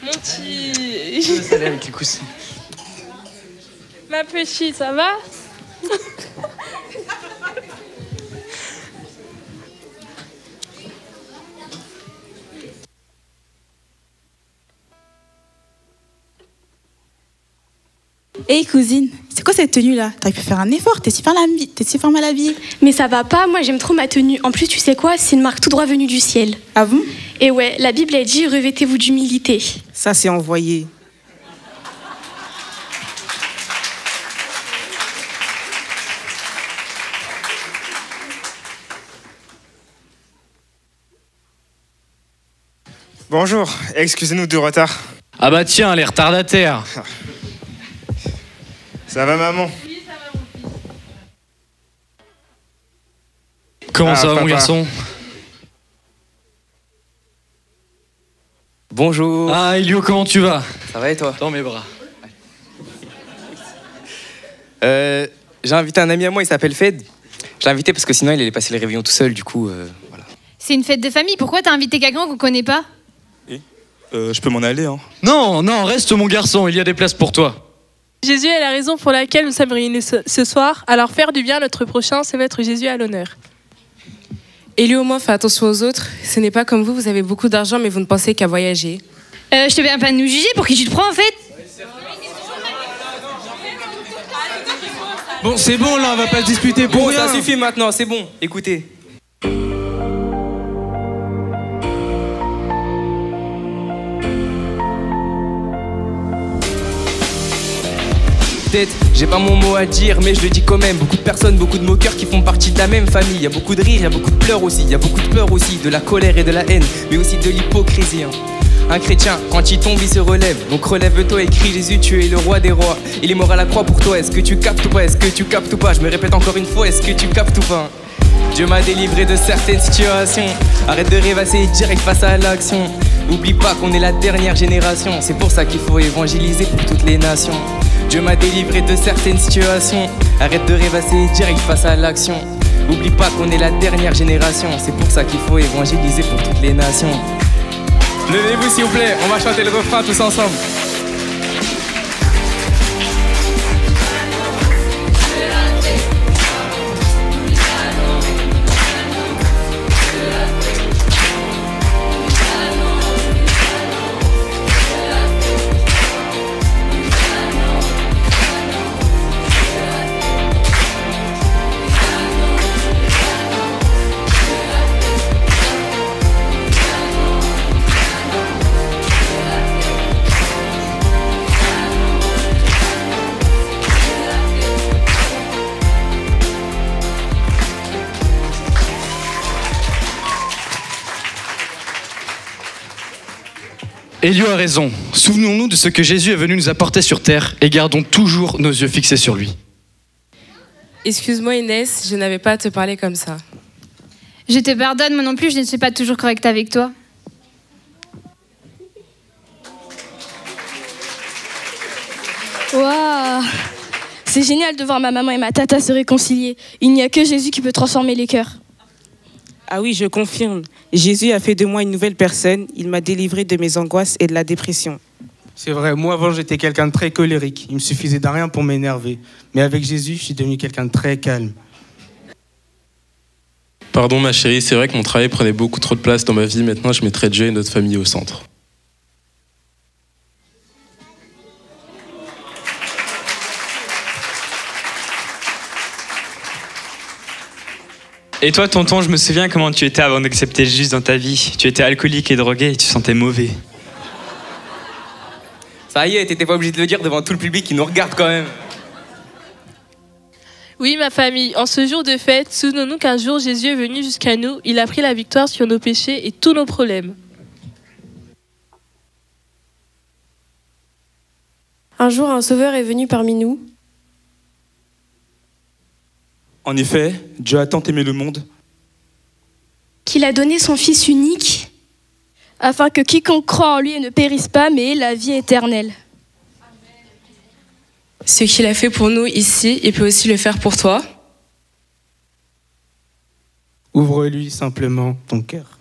Speaker 26: Mon petit.
Speaker 1: Salut avec les coussins.
Speaker 26: Ma petite, ça va?
Speaker 22: Hey cousine, c'est quoi cette tenue là? T'aurais pu faire un effort, t'es super mal habillée.
Speaker 4: Mais ça va pas, moi j'aime trop ma tenue. En plus, tu sais quoi? C'est une marque tout droit venue du ciel.
Speaker 22: Ah bon?
Speaker 4: Et ouais, la Bible elle dit revêtez-vous d'humilité.
Speaker 21: Ça, c'est envoyé.
Speaker 6: Bonjour, excusez-nous du retard.
Speaker 1: Ah bah tiens, les retardataires.
Speaker 6: Ça va maman?
Speaker 1: Comment ça va,
Speaker 6: papa.
Speaker 1: mon garçon?
Speaker 27: Bonjour.
Speaker 1: Ah, Elio, comment tu vas?
Speaker 27: Ça va et toi?
Speaker 1: Dans mes bras.
Speaker 27: J'ai invité un ami à moi, il s'appelle Fed. Je l'ai invité parce que sinon il allait passer le réveillon tout seul, du coup, voilà.
Speaker 24: C'est une fête de famille, pourquoi t'as invité quelqu'un qu'on connaît pas?
Speaker 28: Je peux m'en aller, hein.
Speaker 1: Non, non, reste mon garçon, il y a des places pour toi.
Speaker 26: Jésus est la raison pour laquelle nous sommes réunis ce soir. Alors faire du bien à notre prochain, c'est mettre Jésus à l'honneur.
Speaker 29: Et lui au moins, fais attention aux autres. Ce n'est pas comme vous, vous avez beaucoup d'argent, mais vous ne pensez qu'à voyager.
Speaker 24: Je te viens pas de nous juger, pour qui tu te prends en fait?
Speaker 28: Bon, c'est bon là, on va pas se disputer pour
Speaker 27: Bon,
Speaker 28: rien.
Speaker 27: ça suffit maintenant, c'est bon, écoutez. Peut-être, j'ai pas mon mot à dire, mais je le dis quand même. Beaucoup de personnes, beaucoup de moqueurs qui font partie de la même famille. Y a beaucoup de rires, y a beaucoup de pleurs aussi. Y a beaucoup de peur aussi, de la colère et de la haine, mais aussi de l'hypocrisie. Un chrétien, quand il tombe, il se relève. Donc relève-toi et crie Jésus, tu es le roi des rois. Il est mort à la croix pour toi, est-ce que tu captes ou pas? Est-ce que tu captes ou pas? Je me répète encore une fois, est-ce que tu captes ou pas? Dieu m'a délivré de certaines situations. Arrête de rêvasser direct face à l'action. Oublie pas qu'on est la dernière génération. C'est pour ça qu'il faut évangéliser pour toutes les nations. Dieu m'a délivré de certaines situations. Arrête de rêvasser direct face à l'action. Oublie pas qu'on est la dernière génération. C'est pour ça qu'il faut évangéliser pour toutes les nations. Levez-vous s'il vous plaît, on va chanter le refrain tous ensemble.
Speaker 1: Elio a raison. Souvenons-nous de ce que Jésus est venu nous apporter sur terre et gardons toujours nos yeux fixés sur lui.
Speaker 29: Excuse-moi Inès, je n'avais pas à te parler comme ça.
Speaker 24: Je te pardonne, moi non plus, je ne suis pas toujours correcte avec toi.
Speaker 4: Waouh! C'est génial de voir ma maman et ma tata se réconcilier. Il n'y a que Jésus qui peut transformer les cœurs.
Speaker 21: Ah oui, je confirme. Jésus a fait de moi une nouvelle personne. Il m'a délivré de mes angoisses et de la dépression. C'est vrai, moi avant j'étais quelqu'un de très colérique. Il me suffisait d'un rien pour m'énerver. Mais avec Jésus, je suis devenu quelqu'un de très calme.
Speaker 23: Pardon ma chérie, c'est vrai que mon travail prenait beaucoup trop de place dans ma vie. Maintenant, je mettrai Dieu et notre famille au centre.
Speaker 25: Et toi, tonton, je me souviens comment tu étais avant d'accepter Jésus dans ta vie. Tu étais alcoolique et drogué et tu sentais mauvais.
Speaker 27: Ça y est, t'étais pas obligé de le dire devant tout le public qui nous regarde quand même.
Speaker 26: Oui, ma famille, en ce jour de fête, souvenons-nous qu'un jour Jésus est venu jusqu'à nous. Il a pris la victoire sur nos péchés et tous nos problèmes.
Speaker 4: Un jour, un sauveur est venu parmi nous.
Speaker 28: En effet, Dieu a tant aimé le monde
Speaker 5: qu'il a donné son Fils unique, afin que quiconque croit en lui ne périsse pas, mais ait la vie éternelle.
Speaker 29: Ce qu'il a fait pour nous ici, il peut aussi le faire pour toi.
Speaker 21: Ouvre-lui simplement ton cœur.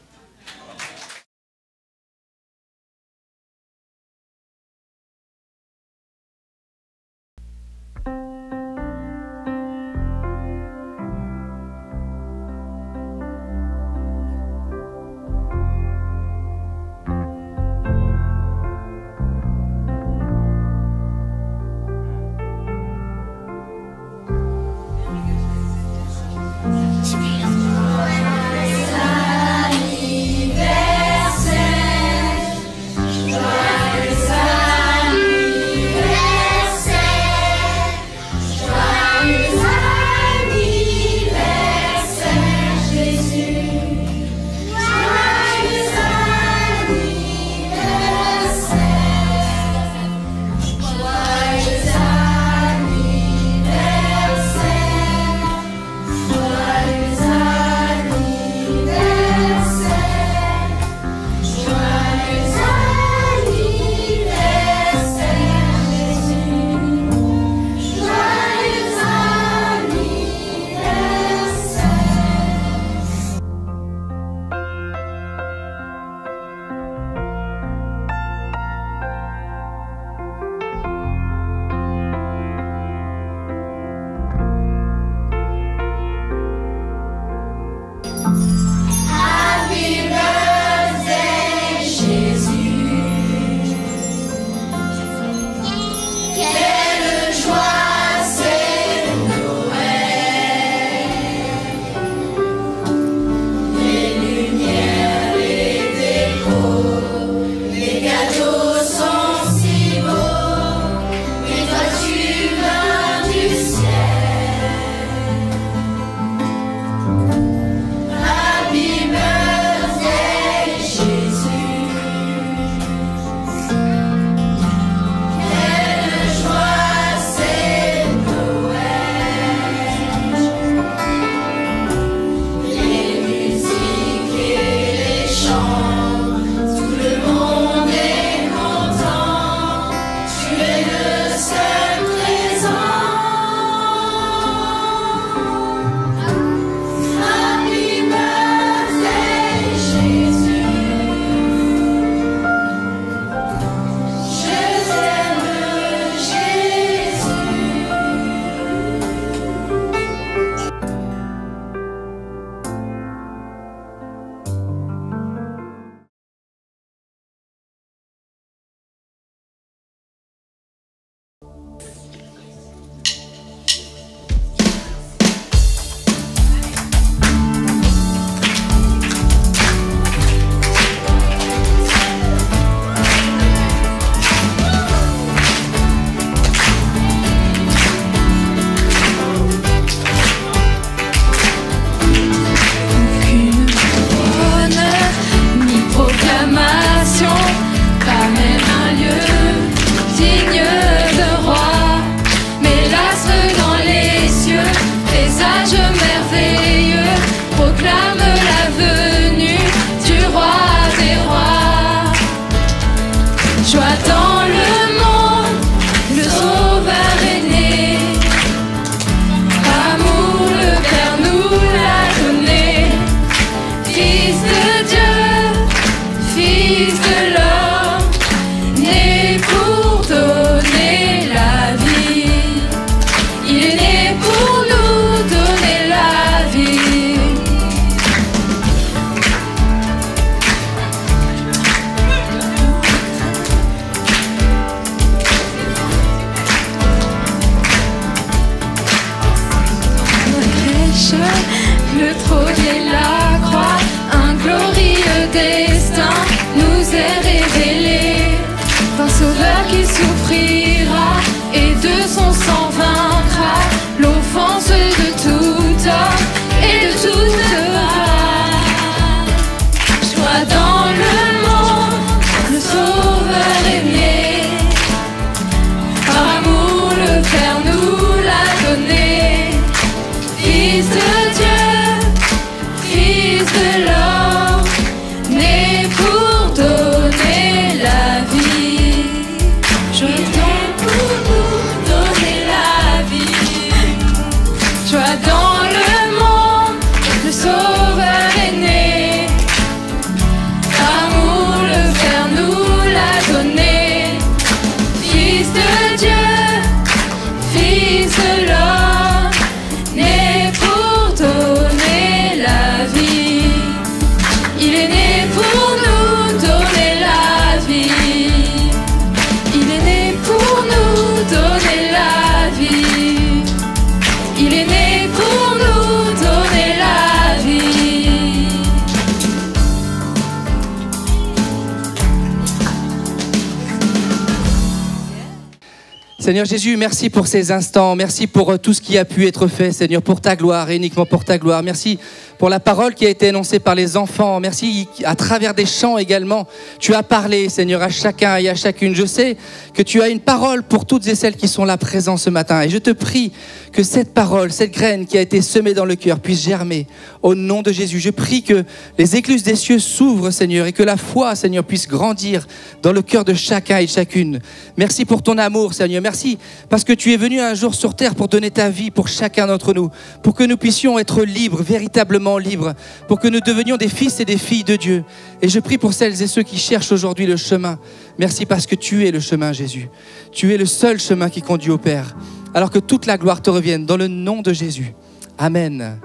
Speaker 7: le trône et la croix, un glorieux destin nous est révélé, d'un sauveur qui souffrira et de son sang vaincra l'offense de tout homme et de toute part. Joie dans le monde, le sauveur est né, par amour le Père nous l'a donné, Fils de Dieu, Fils de l'homme, né pour donner la vie. Je viens pour nous donner la vie. Joie dans le monde, le Sauveur est né. Par amour le Père nous l'a donné. Fils de Dieu, Fils de l'homme, né pour donner la vie. Il est né pour nous donner la vie. Il est né pour nous donner la vie. Il est né pour nous donner la vie.
Speaker 3: Seigneur Jésus, merci pour ces instants, merci pour tout ce qui a pu être fait, Seigneur, pour ta gloire et uniquement pour ta gloire. Merci pour la parole qui a été énoncée par les enfants. Merci à travers des chants également. Tu as parlé, Seigneur, à chacun et à chacune. Je sais que tu as une parole pour toutes et celles qui sont là présents ce matin. Et je te prie que cette parole, cette graine qui a été semée dans le cœur puisse germer au nom de Jésus. Je prie que les écluses des cieux s'ouvrent, Seigneur, et que la foi, Seigneur, puisse grandir dans le cœur de chacun et chacune. Merci pour ton amour, Seigneur. Merci parce que tu es venu un jour sur terre pour donner ta vie pour chacun d'entre nous, pour que nous puissions être libres, véritablement libres, pour que nous devenions des fils et des filles de Dieu. Et je prie pour celles et ceux qui cherchent aujourd'hui le chemin. Merci parce que tu es le chemin, Jésus. Tu es le seul chemin qui conduit au Père. Alors que toute la gloire te revienne dans le nom de Jésus. Amen.